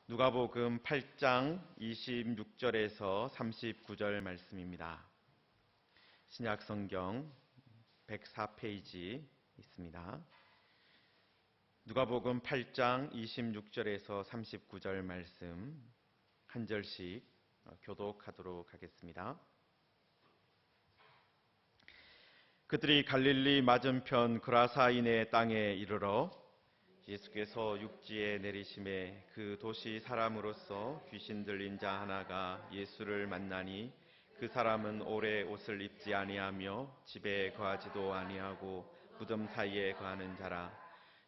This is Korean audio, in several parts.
누가복음 8장 26절에서 39절 말씀입니다. 신약성경 104페이지 있습니다. 누가복음 8장 26절에서 39절 말씀 한 절씩 교독하도록 하겠습니다. 그들이 갈릴리 맞은편 그라사인의 땅에 이르러 예수께서 육지에 내리심에 그 도시 사람으로서 귀신 들린 자 하나가 예수를 만나니 그 사람은 오래 옷을 입지 아니하며 집에 거하지도 아니하고 무덤 사이에 거하는 자라.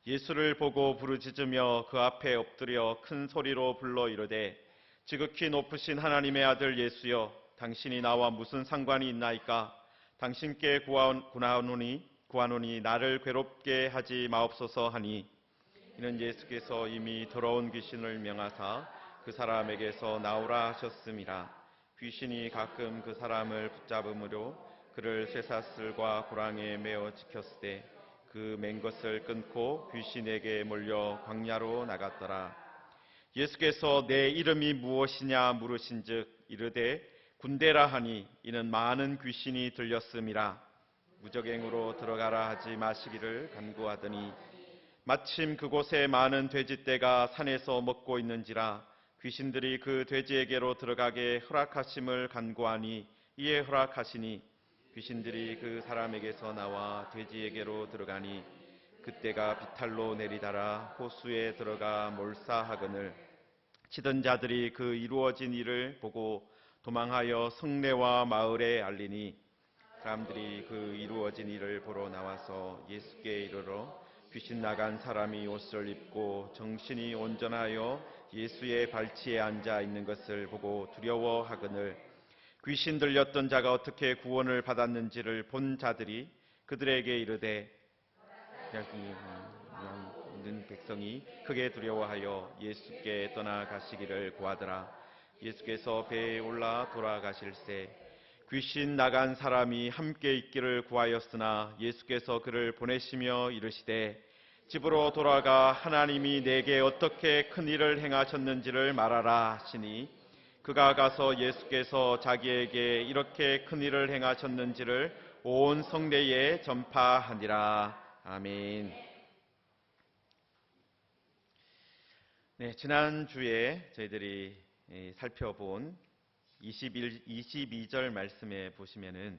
예수를 보고 부르짖으며 그 앞에 엎드려 큰 소리로 불러 이르되 지극히 높으신 하나님의 아들 예수여, 당신이 나와 무슨 상관이 있나이까? 당신께 구하노니 나를 괴롭게 하지 마옵소서 하니, 이는 예수께서 이미 더러운 귀신을 명하사 그 사람에게서 나오라 하셨음이라. 귀신이 가끔 그 사람을 붙잡음으로 그를 쇠사슬과 고랑에 매어 지켰으되 그 맨 것을 끊고 귀신에게 몰려 광야로 나갔더라. 예수께서 내 이름이 무엇이냐 물으신즉 이르되 군대라 하니, 이는 많은 귀신이 들렸음이라. 무적행으로 들어가라 하지 마시기를 간구하더니 마침 그곳에 많은 돼지떼가 산에서 먹고 있는지라. 귀신들이 그 돼지에게로 들어가게 허락하심을 간구하니 이에 허락하시니 귀신들이 그 사람에게서 나와 돼지에게로 들어가니 그때가 비탈로 내리달아 호수에 들어가 몰사하거늘 치던 자들이 그 이루어진 일을 보고 도망하여 성내와 마을에 알리니, 사람들이 그 이루어진 일을 보러 나와서 예수께 이르러 귀신 나간 사람이 옷을 입고 정신이 온전하여 예수의 발치에 앉아 있는 것을 보고 두려워하거늘 귀신 들렸던 자가 어떻게 구원을 받았는지를 본 자들이 그들에게 이르되 있는 백성이 크게 두려워하여 예수께 떠나가시기를 구하더라. 예수께서 배에 올라 돌아가실새 귀신 나간 사람이 함께 있기를 구하였으나 예수께서 그를 보내시며 이르시되 집으로 돌아가 하나님이 내게 어떻게 큰 일을 행하셨는지를 말하라 하시니, 그가 가서 예수께서 자기에게 이렇게 큰 일을 행하셨는지를 온 성내에 전파하니라. 아멘. 네, 지난주에 저희들이 살펴본 22절 말씀에 보시면은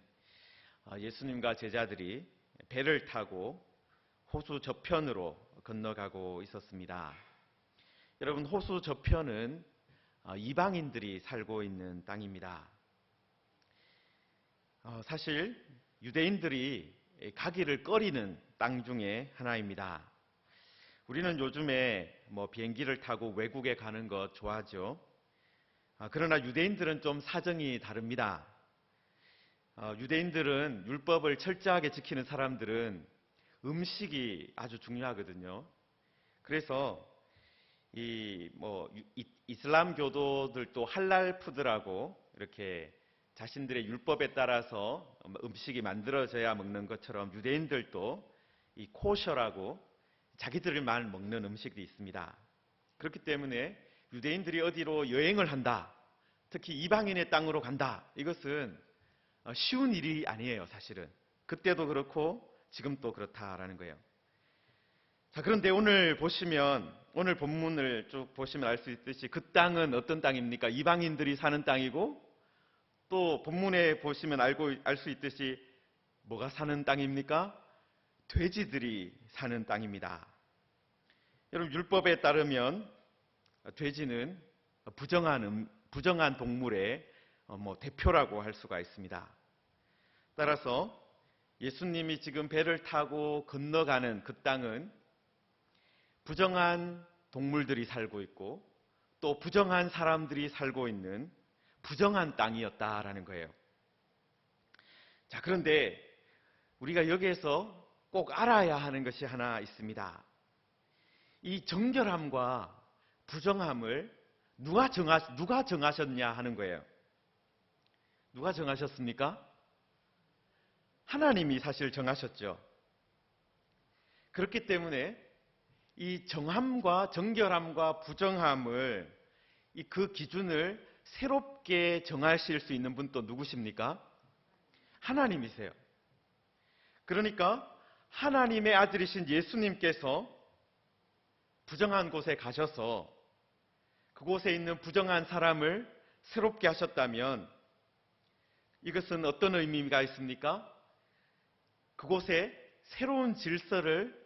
예수님과 제자들이 배를 타고 호수 저편으로 건너가고 있었습니다. 여러분, 호수 저편은 이방인들이 살고 있는 땅입니다. 사실 유대인들이 가기를 꺼리는 땅 중에 하나입니다. 우리는 요즘에 비행기를 타고 외국에 가는 것 좋아하죠. 그러나 유대인들은 좀 사정이 다릅니다. 유대인들은 율법을 철저하게 지키는 사람들은 음식이 아주 중요하거든요. 그래서 이슬람 교도들도 할랄 푸드라고 이렇게 자신들의 율법에 따라서 음식이 만들어져야 먹는 것처럼 유대인들도 이 코셔라고 자기들만 먹는 음식이 있습니다. 그렇기 때문에 유대인들이 어디로 여행을 한다, 특히 이방인의 땅으로 간다, 이것은 쉬운 일이 아니에요. 사실은 그때도 그렇고 지금 또 그렇다라는 거예요. 자, 그런데 오늘 본문을 쭉 보시면 알 수 있듯이 그 땅은 어떤 땅입니까? 이방인들이 사는 땅이고, 또 본문에 보시면 알 수 있듯이 뭐가 사는 땅입니까? 돼지들이 사는 땅입니다. 여러분, 율법에 따르면 돼지는 부정한 동물의 대표라고 할 수가 있습니다. 따라서 예수님이 지금 배를 타고 건너가는 그 땅은 부정한 동물들이 살고 있고 또 부정한 사람들이 살고 있는 부정한 땅이었다라는 거예요. 자, 그런데 우리가 여기에서 꼭 알아야 하는 것이 하나 있습니다. 이 정결함과 부정함을 누가 정하셨냐 하는 거예요. 누가 정하셨습니까? 하나님이 사실 정하셨죠. 그렇기 때문에 이 정함과 정결함과 부정함을 그 기준을 새롭게 정하실 수 있는 분 또 누구십니까? 하나님이세요. 그러니까 하나님의 아들이신 예수님께서 부정한 곳에 가셔서 그곳에 있는 부정한 사람을 새롭게 하셨다면 이것은 어떤 의미가 있습니까? 그곳에 새로운 질서를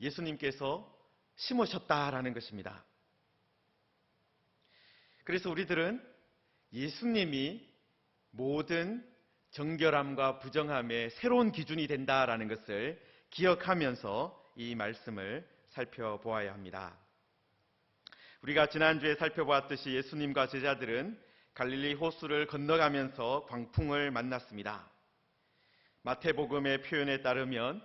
예수님께서 심으셨다라는 것입니다. 그래서 우리들은 예수님이 모든 정결함과 부정함의 새로운 기준이 된다라는 것을 기억하면서 이 말씀을 살펴보아야 합니다. 우리가 지난주에 살펴보았듯이 예수님과 제자들은 갈릴리 호수를 건너가면서 광풍을 만났습니다. 마태복음의 표현에 따르면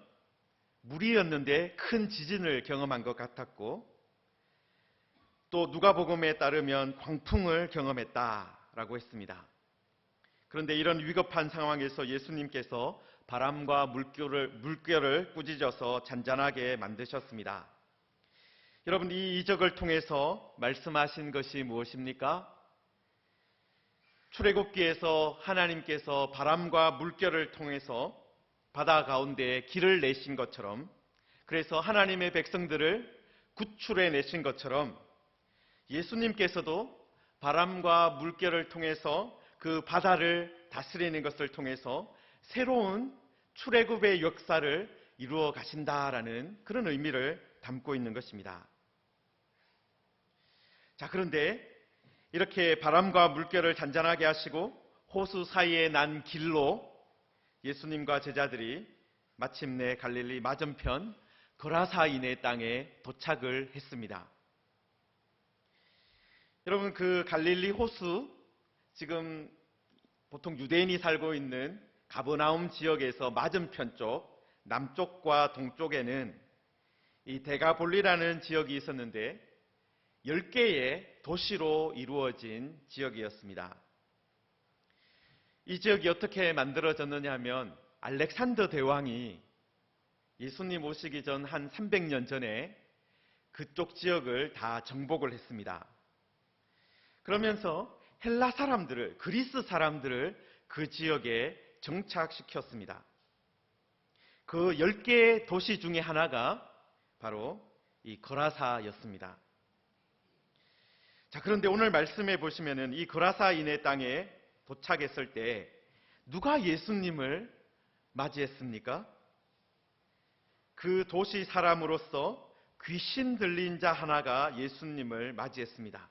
물이었는데 큰 지진을 경험한 것 같았고, 또 누가복음에 따르면 광풍을 경험했다라고 했습니다. 그런데 이런 위급한 상황에서 예수님께서 바람과 물결을 꾸짖어서 잔잔하게 만드셨습니다. 여러분, 이 이적을 통해서 말씀하신 것이 무엇입니까? 출애굽기에서 하나님께서 바람과 물결을 통해서 바다 가운데 길을 내신 것처럼, 그래서 하나님의 백성들을 구출해 내신 것처럼 예수님께서도 바람과 물결을 통해서 그 바다를 다스리는 것을 통해서 새로운 출애굽의 역사를 이루어 가신다라는 그런 의미를 담고 있는 것입니다. 자, 그런데 이렇게 바람과 물결을 잔잔하게 하시고 호수 사이에 난 길로 예수님과 제자들이 마침내 갈릴리 맞은편 거라사인의 땅에 도착을 했습니다. 여러분, 그 갈릴리 호수, 지금 보통 유대인이 살고 있는 가버나움 지역에서 맞은편 쪽, 남쪽과 동쪽에는 이 데가볼리라는 지역이 있었는데 10개의 도시로 이루어진 지역이었습니다. 이 지역이 어떻게 만들어졌느냐 하면 알렉산더 대왕이 예수님 오시기 전 한 300년 전에 그쪽 지역을 다 정복을 했습니다. 그러면서 헬라 사람들을, 그리스 사람들을 그 지역에 정착시켰습니다. 그 10개의 도시 중에 하나가 바로 이 거라사였습니다. 자, 그런데 오늘 말씀해 보시면은 이 거라사인의 땅에 도착했을 때 누가 예수님을 맞이했습니까? 그 도시 사람으로서 귀신 들린 자 하나가 예수님을 맞이했습니다.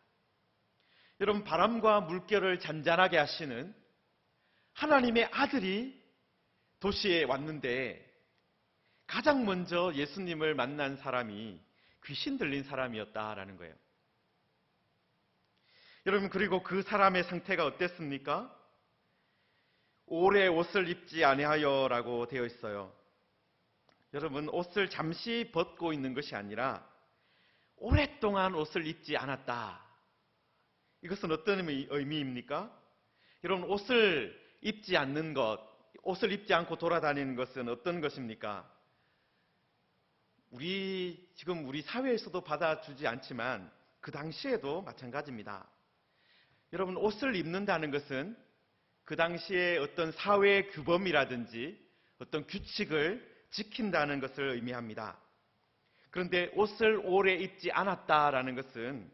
여러분, 바람과 물결을 잔잔하게 하시는 하나님의 아들이 도시에 왔는데 가장 먼저 예수님을 만난 사람이 귀신 들린 사람이었다라는 거예요. 여러분, 그리고 그 사람의 상태가 어땠습니까? 오래 옷을 입지 아니하여라고 되어 있어요. 여러분, 옷을 잠시 벗고 있는 것이 아니라 오랫동안 옷을 입지 않았다. 이것은 어떤 의미입니까? 여러분, 옷을 입지 않는 것, 옷을 입지 않고 돌아다니는 것은 어떤 것입니까? 지금 우리 사회에서도 받아주지 않지만 그 당시에도 마찬가지입니다. 여러분, 옷을 입는다는 것은 그 당시에 어떤 사회 규범이라든지 어떤 규칙을 지킨다는 것을 의미합니다. 그런데 옷을 오래 입지 않았다라는 것은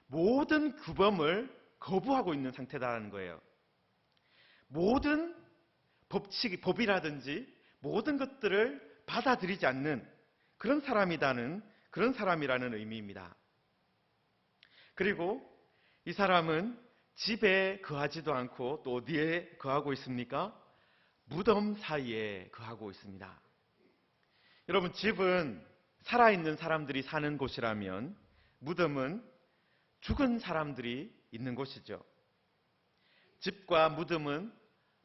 모든 규범을 거부하고 있는 상태다라는 거예요. 모든 법이라든지 모든 것들을 받아들이지 않는 그런 사람이라는 의미입니다. 그리고 이 사람은 집에 거하지도 않고 또 어디에 거하고 있습니까? 무덤 사이에 거하고 있습니다. 여러분, 집은 살아있는 사람들이 사는 곳이라면 무덤은 죽은 사람들이 있는 곳이죠. 집과 무덤은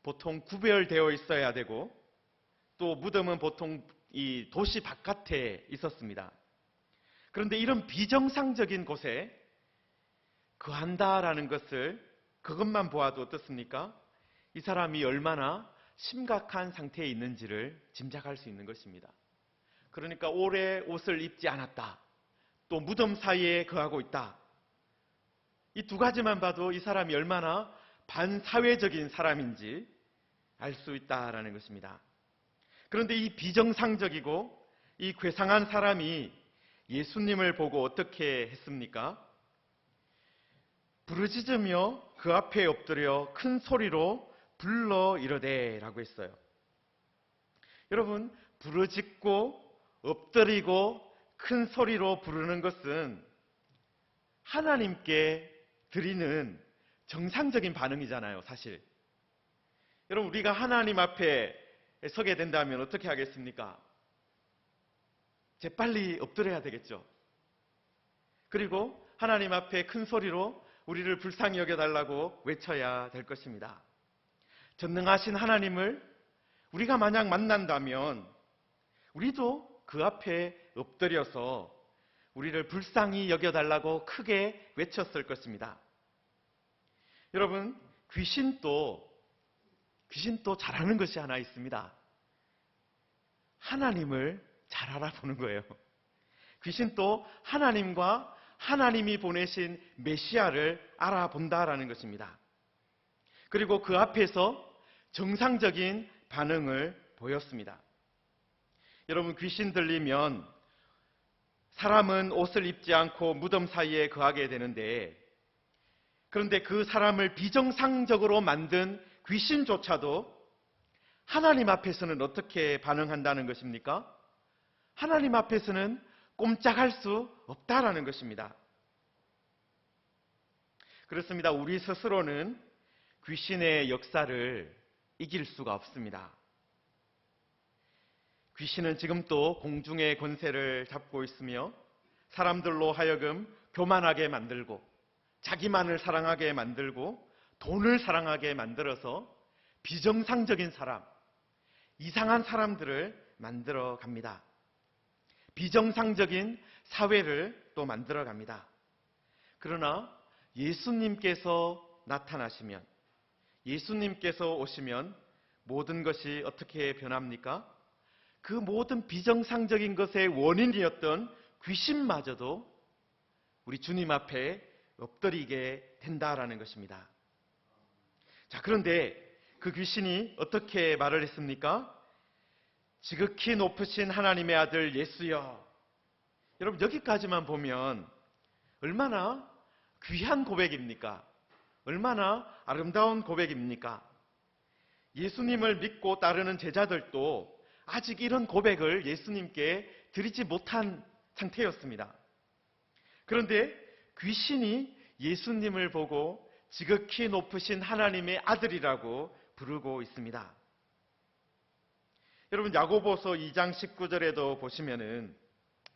보통 구별되어 있어야 되고 또 무덤은 보통 이 도시 바깥에 있었습니다. 그런데 이런 비정상적인 곳에 거한다라는 것을 그것만 보아도 어떻습니까? 이 사람이 얼마나 심각한 상태에 있는지를 짐작할 수 있는 것입니다. 그러니까 오래 옷을 입지 않았다. 또 무덤 사이에 거하고 있다. 이 두 가지만 봐도 이 사람이 얼마나 반사회적인 사람인지 알 수 있다라는 것입니다. 그런데 이 비정상적이고 이 괴상한 사람이 예수님을 보고 어떻게 했습니까? 부르짖으며 그 앞에 엎드려 큰 소리로 불러 이르되 라고 했어요. 여러분, 부르짖고 엎드리고 큰 소리로 부르는 것은 하나님께 드리는 정상적인 반응이잖아요, 사실. 여러분, 우리가 하나님 앞에 서게 된다면 어떻게 하겠습니까? 재빨리 엎드려야 되겠죠. 그리고 하나님 앞에 큰 소리로 우리를 불쌍히 여겨달라고 외쳐야 될 것입니다. 전능하신 하나님을 우리가 만약 만난다면 우리도 그 앞에 엎드려서 우리를 불쌍히 여겨달라고 크게 외쳤을 것입니다. 여러분, 귀신도 잘하는 것이 하나 있습니다. 하나님을 잘 알아보는 거예요. 귀신도 하나님과 하나님이 보내신 메시아를 알아본다라는 것입니다. 그리고 그 앞에서 정상적인 반응을 보였습니다. 여러분, 귀신 들리면 사람은 옷을 입지 않고 무덤 사이에 거하게 되는데, 그런데 그 사람을 비정상적으로 만든 귀신조차도 하나님 앞에서는 어떻게 반응한다는 것입니까? 하나님 앞에서는 꼼짝할 수 없다라는 것입니다. 그렇습니다. 우리 스스로는 귀신의 역사를 이길 수가 없습니다. 귀신은 지금도 공중의 권세를 잡고 있으며 사람들로 하여금 교만하게 만들고 자기만을 사랑하게 만들고 돈을 사랑하게 만들어서 비정상적인 사람, 이상한 사람들을 만들어 갑니다. 비정상적인 사회를 또 만들어 갑니다. 그러나 예수님께서 나타나시면, 예수님께서 오시면 모든 것이 어떻게 변합니까? 그 모든 비정상적인 것의 원인이었던 귀신마저도 우리 주님 앞에 엎드리게 된다라는 것입니다. 자, 그런데 그 귀신이 어떻게 말을 했습니까? 지극히 높으신 하나님의 아들 예수여. 여러분, 여기까지만 보면 얼마나 귀한 고백입니까? 얼마나 아름다운 고백입니까? 예수님을 믿고 따르는 제자들도 아직 이런 고백을 예수님께 드리지 못한 상태였습니다. 그런데 귀신이 예수님을 보고 지극히 높으신 하나님의 아들이라고 부르고 있습니다. 여러분, 야고보서 2장 19절에도 보시면은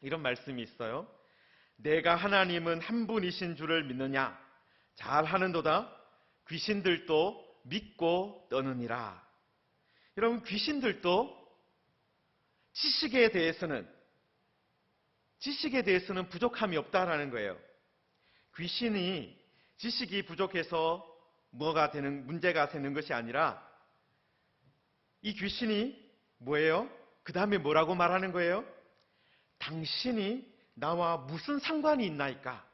이런 말씀이 있어요. 내가 하나님은 한 분이신 줄을 믿느냐? 잘하는도다. 귀신들도 믿고 떠느니라. 여러분, 귀신들도 지식에 대해서는 부족함이 없다라는 거예요. 귀신이 지식이 부족해서 문제가 되는 것이 아니라 이 귀신이 뭐예요? 그 다음에 뭐라고 말하는 거예요? 당신이 나와 무슨 상관이 있나이까?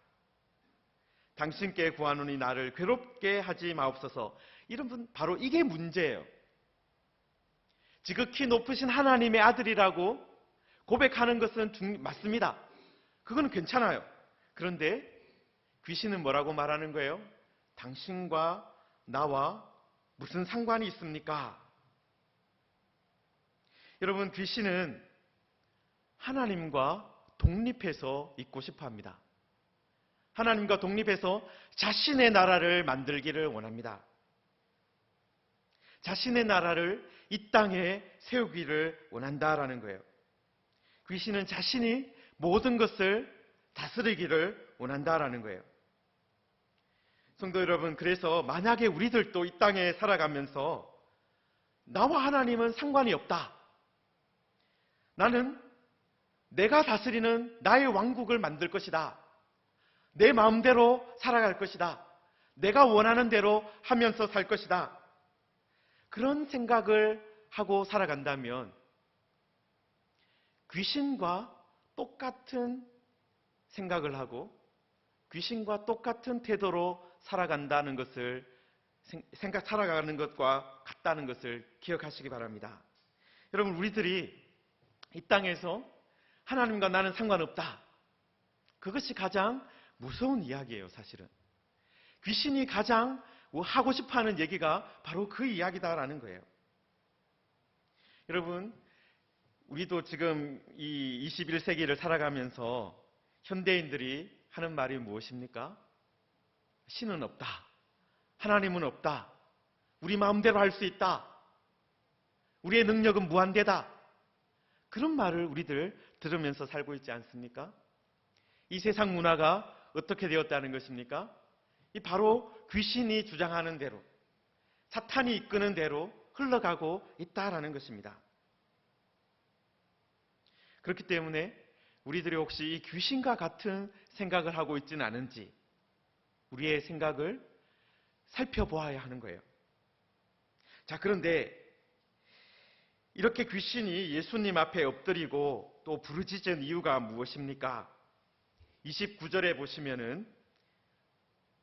당신께 구하노니 나를 괴롭게 하지 마옵소서. 여러분, 바로 이게 문제예요. 지극히 높으신 하나님의 아들이라고 고백하는 것은 맞습니다. 그건 괜찮아요. 그런데 귀신은 뭐라고 말하는 거예요? 당신과 나와 무슨 상관이 있습니까? 여러분, 귀신은 하나님과 독립해서 있고 싶어 합니다. 하나님과 독립해서 자신의 나라를 만들기를 원합니다. 자신의 나라를 이 땅에 세우기를 원한다라는 거예요. 귀신은 자신이 모든 것을 다스리기를 원한다라는 거예요. 성도 여러분, 그래서 만약에 우리들도 이 땅에 살아가면서 나와 하나님은 상관이 없다. 나는 내가 다스리는 나의 왕국을 만들 것이다. 내 마음대로 살아갈 것이다. 내가 원하는 대로 하면서 살 것이다. 그런 생각을 하고 살아간다면 귀신과 똑같은 생각을 하고 귀신과 똑같은 태도로 살아간다는 것을 살아가는 것과 같다는 것을 기억하시기 바랍니다. 여러분, 우리들이 이 땅에서 하나님과 나는 상관없다. 그것이 가장 무서운 이야기예요, 사실은. 귀신이 가장 하고 싶어하는 얘기가 바로 그 이야기다라는 거예요. 여러분, 우리도 지금 이 21세기를 살아가면서 현대인들이 하는 말이 무엇입니까? 신은 없다. 하나님은 없다. 우리 마음대로 할 수 있다. 우리의 능력은 무한대다. 그런 말을 우리들 들으면서 살고 있지 않습니까? 이 세상 문화가 어떻게 되었다는 것입니까? 바로 귀신이 주장하는 대로, 사탄이 이끄는 대로 흘러가고 있다라는 것입니다. 그렇기 때문에 우리들이 혹시 이 귀신과 같은 생각을 하고 있지는 않은지 우리의 생각을 살펴보아야 하는 거예요. 자, 그런데 이렇게 귀신이 예수님 앞에 엎드리고 또 부르짖은 이유가 무엇입니까? 29절에 보시면은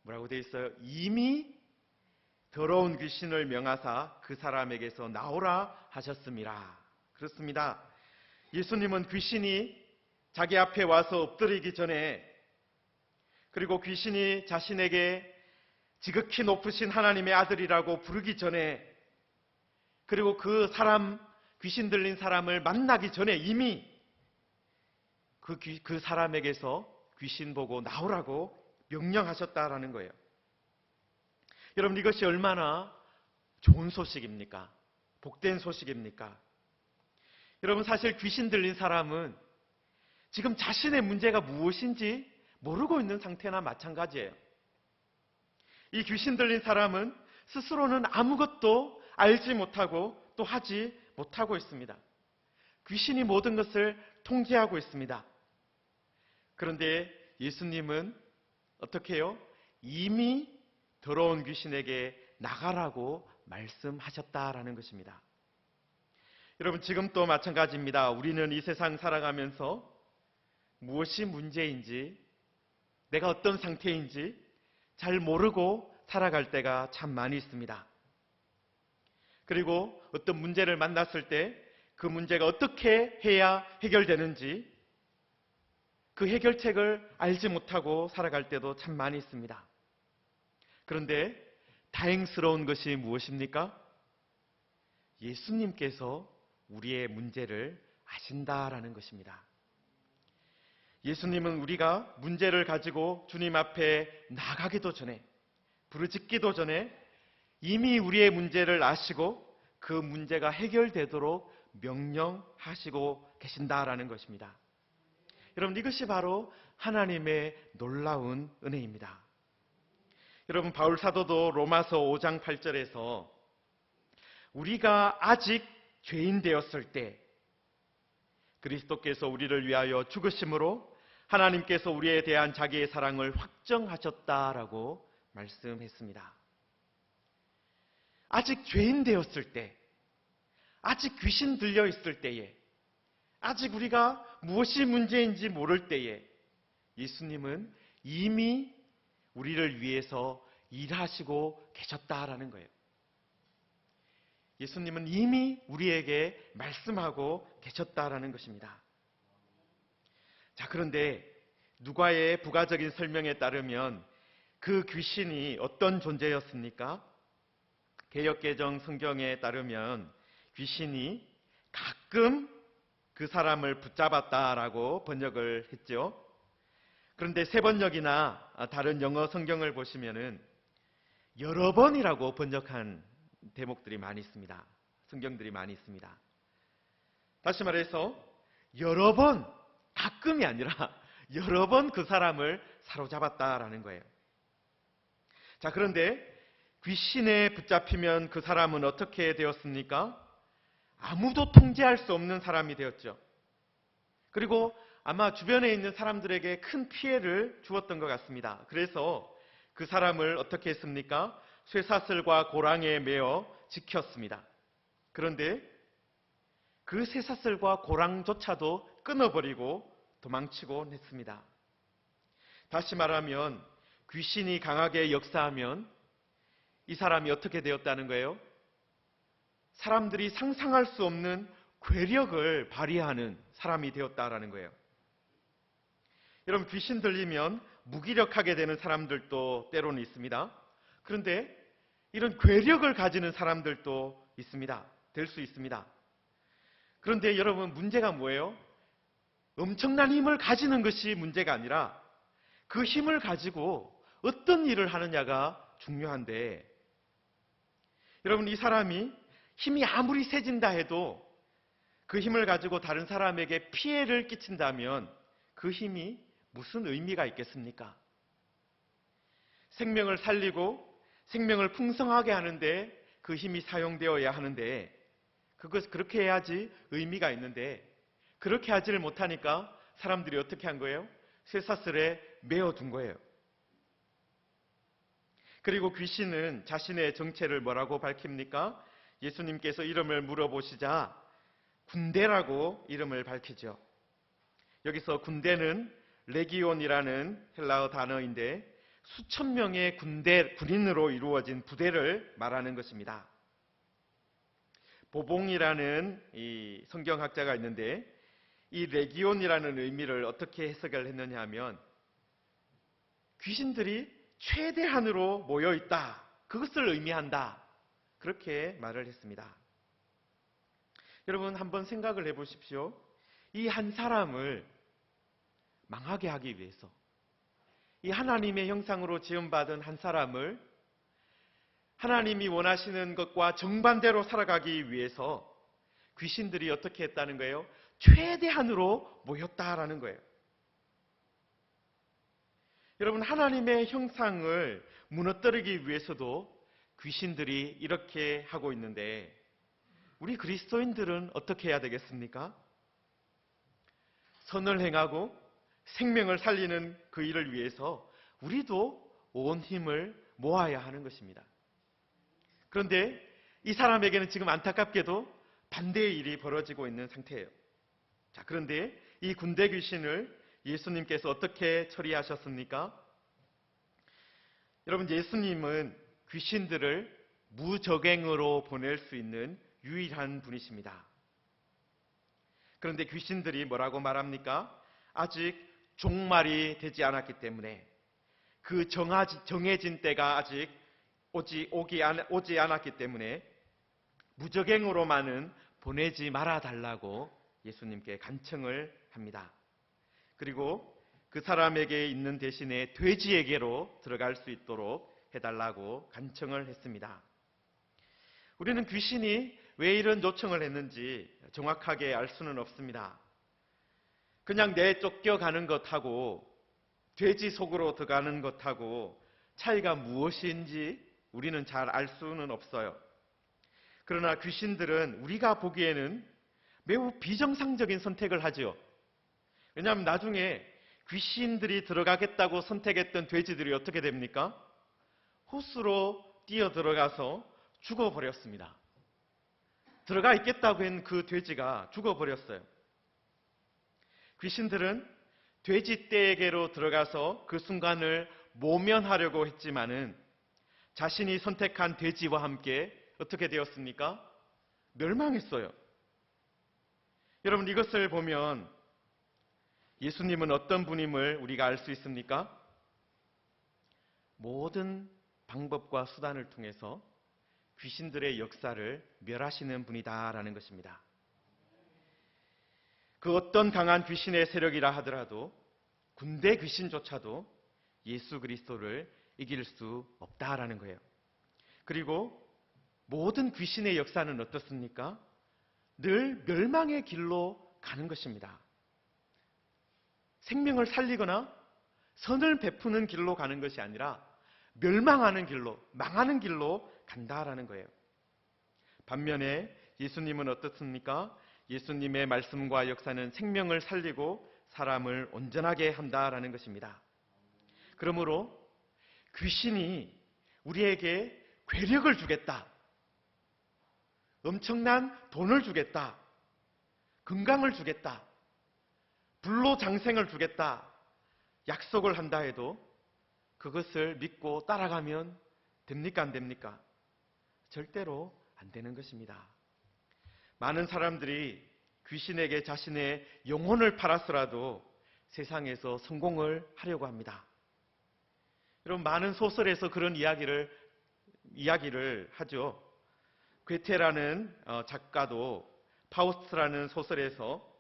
뭐라고 되어 있어요? 이미 더러운 귀신을 명하사 그 사람에게서 나오라 하셨습니다. 그렇습니다. 예수님은 귀신이 자기 앞에 와서 엎드리기 전에, 그리고 귀신이 자신에게 지극히 높으신 하나님의 아들이라고 부르기 전에, 그리고 그 사람, 귀신 들린 사람을 만나기 전에 이미 그 사람에게서 귀신 보고 나오라고 명령하셨다라는 거예요. 여러분, 이것이 얼마나 좋은 소식입니까? 복된 소식입니까? 여러분, 사실 귀신 들린 사람은 지금 자신의 문제가 무엇인지 모르고 있는 상태나 마찬가지예요. 이 귀신 들린 사람은 스스로는 아무것도 알지 못하고 또 하지 못하고 있습니다. 귀신이 모든 것을 통제하고 있습니다. 그런데 예수님은 어떻게 해요? 이미 더러운 귀신에게 나가라고 말씀하셨다라는 것입니다. 여러분, 지금 또 마찬가지입니다. 우리는 이 세상 살아가면서 무엇이 문제인지, 내가 어떤 상태인지 잘 모르고 살아갈 때가 참 많이 있습니다. 그리고 어떤 문제를 만났을 때 그 문제가 어떻게 해야 해결되는지 그 해결책을 알지 못하고 살아갈 때도 참 많이 있습니다. 그런데 다행스러운 것이 무엇입니까? 예수님께서 우리의 문제를 아신다라는 것입니다. 예수님은 우리가 문제를 가지고 주님 앞에 나가기도 전에, 부르짖기도 전에 이미 우리의 문제를 아시고 그 문제가 해결되도록 명령하시고 계신다라는 것입니다. 여러분, 이것이 바로 하나님의 놀라운 은혜입니다. 여러분, 바울 사도도 로마서 5장 8절에서 우리가 아직 죄인 되었을 때 그리스도께서 우리를 위하여 죽으심으로 하나님께서 우리에 대한 자기의 사랑을 확정하셨다라고 말씀했습니다. 아직 죄인 되었을 때, 아직 귀신 들려 있을 때에, 아직 우리가 무엇이 문제인지 모를 때에 예수님은 이미 우리를 위해서 일하시고 계셨다라는 거예요. 예수님은 이미 우리에게 말씀하고 계셨다라는 것입니다. 자, 그런데 누가의 부가적인 설명에 따르면 그 귀신이 어떤 존재였습니까? 개역개정 성경에 따르면 귀신이 가끔 그 사람을 붙잡았다라고 번역을 했죠. 그런데 세 번역이나 다른 영어 성경을 보시면은 여러 번이라고 번역한 대목들이 많이 있습니다. 성경들이 많이 있습니다. 다시 말해서 여러 번, 가끔이 아니라 여러 번 그 사람을 사로잡았다라는 거예요. 자, 그런데 귀신에 붙잡히면 그 사람은 어떻게 되었습니까? 아무도 통제할 수 없는 사람이 되었죠. 그리고 아마 주변에 있는 사람들에게 큰 피해를 주었던 것 같습니다. 그래서 그 사람을 어떻게 했습니까? 쇠사슬과 고랑에 매어 지켰습니다. 그런데 그 쇠사슬과 고랑조차도 끊어버리고 도망치곤 했습니다. 다시 말하면 귀신이 강하게 역사하면 이 사람이 어떻게 되었다는 거예요? 사람들이 상상할 수 없는 괴력을 발휘하는 사람이 되었다라는 거예요. 여러분, 귀신 들리면 무기력하게 되는 사람들도 때로는 있습니다. 그런데 이런 괴력을 가지는 사람들도 있습니다. 될 수 있습니다. 그런데 여러분, 문제가 뭐예요? 엄청난 힘을 가지는 것이 문제가 아니라 그 힘을 가지고 어떤 일을 하느냐가 중요한데, 여러분, 이 사람이 힘이 아무리 세진다 해도 그 힘을 가지고 다른 사람에게 피해를 끼친다면 그 힘이 무슨 의미가 있겠습니까? 생명을 살리고 생명을 풍성하게 하는데 그 힘이 사용되어야 하는데, 그렇게 해야지 의미가 있는데, 그렇게 하지를 못하니까 사람들이 어떻게 한 거예요? 쇠사슬에 메어둔 거예요. 그리고 귀신은 자신의 정체를 뭐라고 밝힙니까? 예수님께서 이름을 물어보시자 군대라고 이름을 밝히죠. 여기서 군대는 레기온이라는 헬라어 단어인데 수천 명의 군인으로 이루어진 부대를 말하는 것입니다. 보봉이라는 이 성경학자가 있는데 이 레기온이라는 의미를 어떻게 해석을 했느냐 하면 귀신들이 최대한으로 모여있다, 그것을 의미한다, 그렇게 말을 했습니다. 여러분, 한번 생각을 해보십시오. 이 한 사람을 망하게 하기 위해서, 이 하나님의 형상으로 지음받은 한 사람을 하나님이 원하시는 것과 정반대로 살아가기 위해서 귀신들이 어떻게 했다는 거예요? 최대한으로 모였다라는 거예요. 여러분, 하나님의 형상을 무너뜨리기 위해서도 귀신들이 이렇게 하고 있는데, 우리 그리스도인들은 어떻게 해야 되겠습니까? 선을 행하고 생명을 살리는 그 일을 위해서 우리도 온 힘을 모아야 하는 것입니다. 그런데 이 사람에게는 지금 안타깝게도 반대의 일이 벌어지고 있는 상태예요. 자, 그런데 이 군대 귀신을 예수님께서 어떻게 처리하셨습니까? 여러분, 예수님은 귀신들을 무적행으로 보낼 수 있는 유일한 분이십니다. 그런데 귀신들이 뭐라고 말합니까? 아직 종말이 되지 않았기 때문에, 그 정해진 때가 아직 오지 않았기 때문에 무적행으로만은 보내지 말아달라고 예수님께 간청을 합니다. 그리고 그 사람에게 있는 대신에 돼지에게로 들어갈 수 있도록 해달라고 간청을 했습니다. 우리는 귀신이 왜 이런 요청을 했는지 정확하게 알 수는 없습니다. 그냥 내쫓겨가는 것하고 돼지 속으로 들어가는 것하고 차이가 무엇인지 우리는 잘 알 수는 없어요. 그러나 귀신들은 우리가 보기에는 매우 비정상적인 선택을 하죠. 왜냐하면 나중에 귀신들이 들어가겠다고 선택했던 돼지들이 어떻게 됩니까? 호수로 뛰어 들어가서 죽어버렸습니다. 들어가 있겠다고 한 그 돼지가 죽어버렸어요. 귀신들은 돼지 떼에게로 들어가서 그 순간을 모면하려고 했지만은 자신이 선택한 돼지와 함께 어떻게 되었습니까? 멸망했어요. 여러분, 이것을 보면 예수님은 어떤 분임을 우리가 알 수 있습니까? 모든 방법과 수단을 통해서 귀신들의 역사를 멸하시는 분이다라는 것입니다. 그 어떤 강한 귀신의 세력이라 하더라도 군대 귀신조차도 예수 그리스도를 이길 수 없다라는 거예요. 그리고 모든 귀신의 역사는 어떻습니까? 늘 멸망의 길로 가는 것입니다. 생명을 살리거나 선을 베푸는 길로 가는 것이 아니라 멸망하는 길로, 망하는 길로 간다라는 거예요. 반면에 예수님은 어떻습니까? 예수님의 말씀과 역사는 생명을 살리고 사람을 온전하게 한다라는 것입니다. 그러므로 귀신이 우리에게 괴력을 주겠다, 엄청난 돈을 주겠다, 건강을 주겠다, 불로장생을 주겠다, 약속을 한다 해도 그것을 믿고 따라가면 됩니까? 안 됩니까? 절대로 안 되는 것입니다. 많은 사람들이 귀신에게 자신의 영혼을 팔아서라도 세상에서 성공을 하려고 합니다. 여러분, 많은 소설에서 그런 이야기를 하죠. 괴테라는 작가도 파우스트라는 소설에서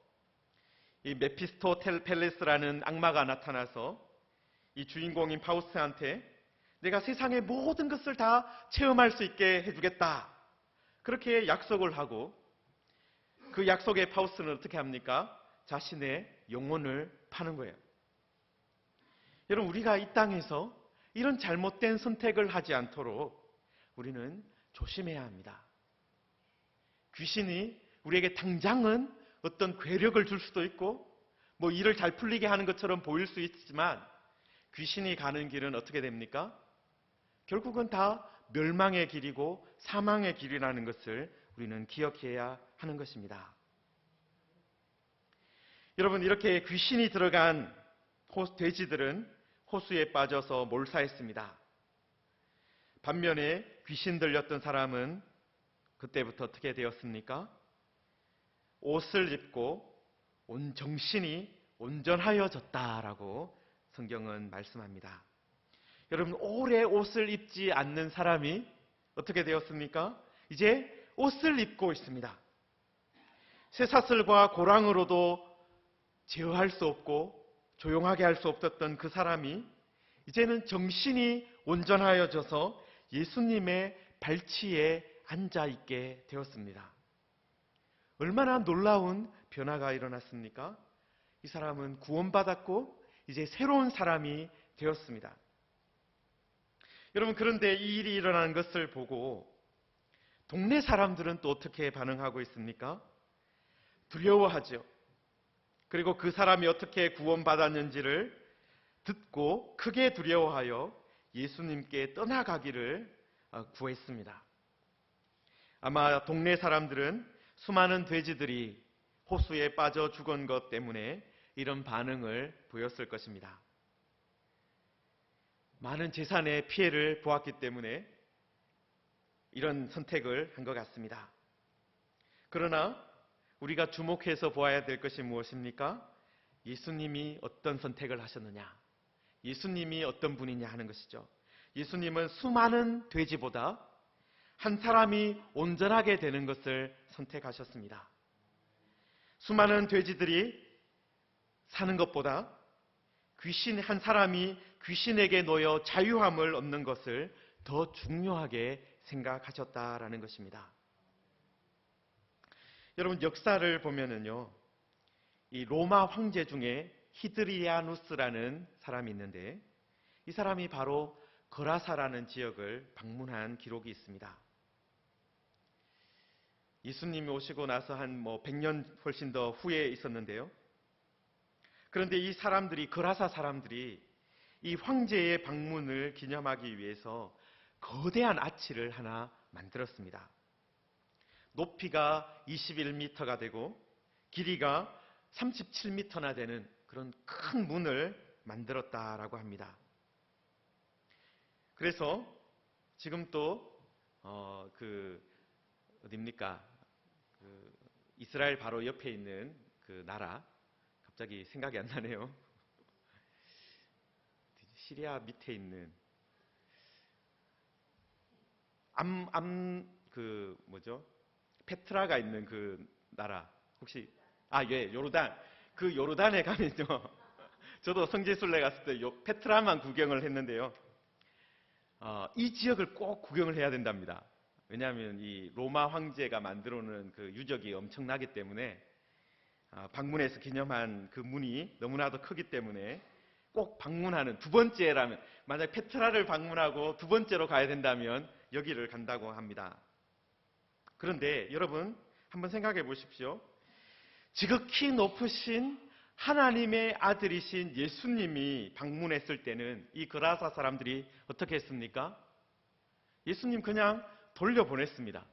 이 메피스토펠레스라는 악마가 나타나서 이 주인공인 파우스트한테 내가 세상의 모든 것을 다 체험할 수 있게 해주겠다, 그렇게 약속을 하고, 그 약속에 파우스트는 어떻게 합니까? 자신의 영혼을 파는 거예요. 여러분, 우리가 이 땅에서 이런 잘못된 선택을 하지 않도록 우리는 조심해야 합니다. 귀신이 우리에게 당장은 어떤 괴력을 줄 수도 있고 뭐 일을 잘 풀리게 하는 것처럼 보일 수 있지만, 귀신이 가는 길은 어떻게 됩니까? 결국은 다 멸망의 길이고 사망의 길이라는 것을 우리는 기억해야 하는 것입니다. 여러분, 이렇게 귀신이 들어간 돼지들은 호수에 빠져서 몰사했습니다. 반면에 귀신 들렸던 사람은 그때부터 어떻게 되었습니까? 옷을 입고 온 정신이 온전하여졌다라고 성경은 말씀합니다. 여러분, 오래 옷을 입지 않는 사람이 어떻게 되었습니까? 이제 옷을 입고 있습니다. 쇠사슬과 고랑으로도 제어할 수 없고 조용하게 할 수 없었던 그 사람이 이제는 정신이 온전하여져서 예수님의 발치에 앉아 있게 되었습니다. 얼마나 놀라운 변화가 일어났습니까? 이 사람은 구원받았고 이제 새로운 사람이 되었습니다. 여러분, 그런데 이 일이 일어나는 것을 보고 동네 사람들은 또 어떻게 반응하고 있습니까? 두려워하죠. 그리고 그 사람이 어떻게 구원받았는지를 듣고 크게 두려워하여 예수님께 떠나가기를 구했습니다. 아마 동네 사람들은 수많은 돼지들이 호수에 빠져 죽은 것 때문에 이런 반응을 보였을 것입니다. 많은 재산의 피해를 보았기 때문에 이런 선택을 한 것 같습니다. 그러나 우리가 주목해서 보아야 될 것이 무엇입니까? 예수님이 어떤 선택을 하셨느냐, 예수님이 어떤 분이냐 하는 것이죠. 예수님은 수많은 돼지보다 한 사람이 온전하게 되는 것을 선택하셨습니다. 수많은 돼지들이 사는 것보다 한 사람이 귀신에게 놓여 자유함을 얻는 것을 더 중요하게 생각하셨다라는 것입니다. 여러분, 역사를 보면은요, 이 로마 황제 중에 히드리아누스라는 사람이 있는데, 이 사람이 바로 거라사라는 지역을 방문한 기록이 있습니다. 예수님이 오시고 나서 한 100년 훨씬 더 후에 있었는데요. 그런데 이 사람들이, 거라사 사람들이 이 황제의 방문을 기념하기 위해서 거대한 아치를 하나 만들었습니다. 높이가 21m가 되고 길이가 37m나 되는 그런 큰 문을 만들었다라고 합니다. 그래서 지금 또 어딥니까? 이스라엘 바로 옆에 있는 그 나라, 갑자기 생각이 안 나네요. 시리아 밑에 있는 페트라가 있는 그 나라, 혹시 예, 요르단. 그 요르단에 가면요, 저도 성지순례 갔을 때 페트라만 구경을 했는데요, 이 지역을 꼭 구경을 해야 된답니다. 왜냐하면 이 로마 황제가 만들어 놓은 그 유적이 엄청나기 때문에, 방문해서 기념한 그 문이 너무나도 크기 때문에 꼭 방문하는, 두 번째라면, 만약 페트라를 방문하고 두 번째로 가야 된다면 여기를 간다고 합니다. 그런데 여러분, 한번 생각해 보십시오. 지극히 높으신 하나님의 아들이신 예수님이 방문했을 때는 이 거라사 사람들이 어떻게 했습니까? 예수님 그냥 돌려보냈습니다.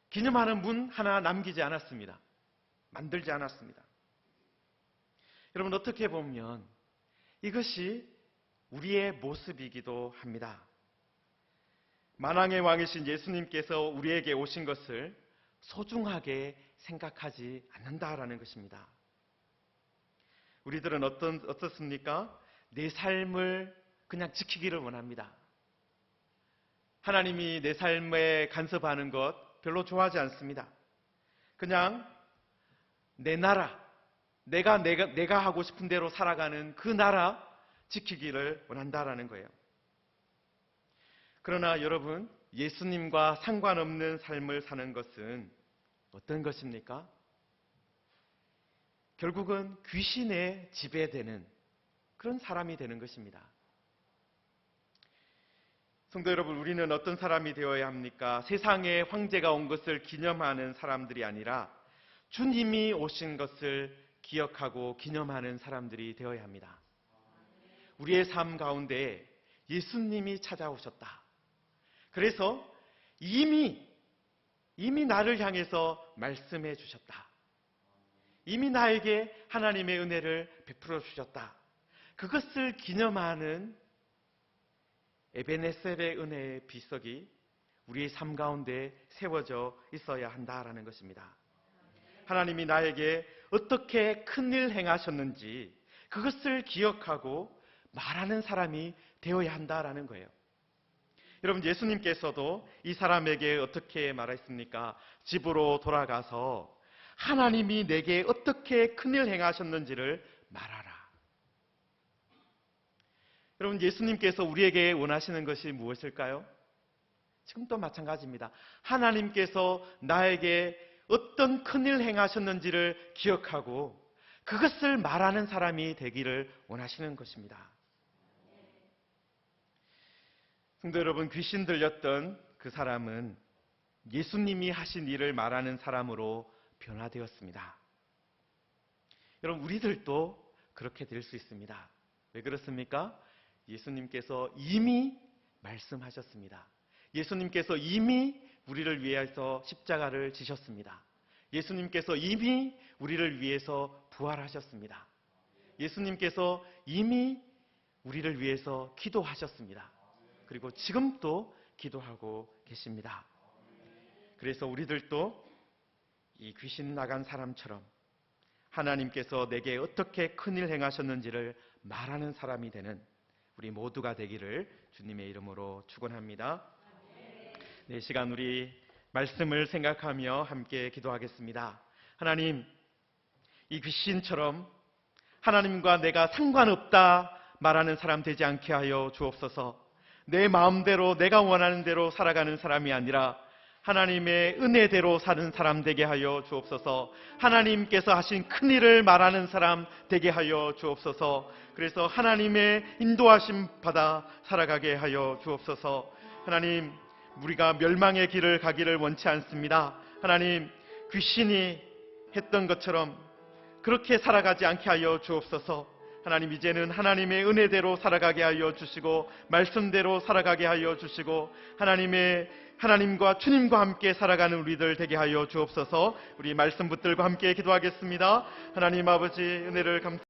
기념하는 문 하나 남기지 않았습니다. 만들지 않았습니다. 여러분, 어떻게 보면 이것이 우리의 모습이기도 합니다. 만왕의 왕이신 예수님께서 우리에게 오신 것을 소중하게 생각하지 않는다라는 것입니다. 우리들은 어떻습니까? 내 삶을 그냥 지키기를 원합니다. 하나님이 내 삶에 간섭하는 것 별로 좋아하지 않습니다. 그냥 내 나라, 내가 하고 싶은 대로 살아가는 그 나라 지키기를 원한다라는 거예요. 그러나 여러분, 예수님과 상관없는 삶을 사는 것은 어떤 것입니까? 결국은 귀신에 지배되는 그런 사람이 되는 것입니다. 성도 여러분, 우리는 어떤 사람이 되어야 합니까? 세상에 황제가 온 것을 기념하는 사람들이 아니라 주님이 오신 것을 기억하고 기념하는 사람들이 되어야 합니다. 우리의 삶 가운데 예수님이 찾아오셨다. 그래서 이미 나를 향해서 말씀해 주셨다. 이미 나에게 하나님의 은혜를 베풀어 주셨다. 그것을 기념하는 에베네셀의 은혜의 비석이 우리의 삶 가운데 세워져 있어야 한다라는 것입니다. 하나님이 나에게 어떻게 큰일 행하셨는지 그것을 기억하고 말하는 사람이 되어야 한다라는 거예요. 여러분, 예수님께서도 이 사람에게 어떻게 말했습니까? 집으로 돌아가서 하나님이 내게 어떻게 큰일 행하셨는지를 말하라. 여러분, 예수님께서 우리에게 원하시는 것이 무엇일까요? 지금도 마찬가지입니다. 하나님께서 나에게 어떤 큰일 행하셨는지를 기억하고 그것을 말하는 사람이 되기를 원하시는 것입니다. 성도 여러분, 귀신 들렸던 그 사람은 예수님이 하신 일을 말하는 사람으로 변화되었습니다. 여러분, 우리들도 그렇게 될 수 있습니다. 왜 그렇습니까? 예수님께서 이미 말씀하셨습니다. 예수님께서 이미 우리를 위해서 십자가를 지셨습니다. 예수님께서 이미 우리를 위해서 부활하셨습니다. 예수님께서 이미 우리를 위해서 기도하셨습니다. 그리고 지금도 기도하고 계십니다. 그래서 우리들도 이 귀신 나간 사람처럼 하나님께서 내게 어떻게 큰일 행하셨는지를 말하는 사람이 되는 우리 모두가 되기를 주님의 이름으로 축원합니다. 네, 시간 우리 말씀을 생각하며 함께 기도하겠습니다. 하나님, 이 귀신처럼 하나님과 내가 상관없다 말하는 사람 되지 않게 하여 주옵소서. 내 마음대로 내가 원하는 대로 살아가는 사람이 아니라 하나님의 은혜대로 사는 사람 되게 하여 주옵소서. 하나님께서 하신 큰일을 말하는 사람 되게 하여 주옵소서. 그래서 하나님의 인도하심 받아 살아가게 하여 주옵소서. 하나님, 우리가 멸망의 길을 가기를 원치 않습니다. 하나님, 귀신이 했던 것처럼 그렇게 살아가지 않게 하여 주옵소서. 하나님, 이제는 하나님의 은혜대로 살아가게 하여 주시고 말씀대로 살아가게 하여 주시고 하나님과 주님과 함께 살아가는 우리들 되게 하여 주옵소서. 우리 말씀 붙들고 함께 기도하겠습니다. 하나님 아버지, 은혜를 감사합니다.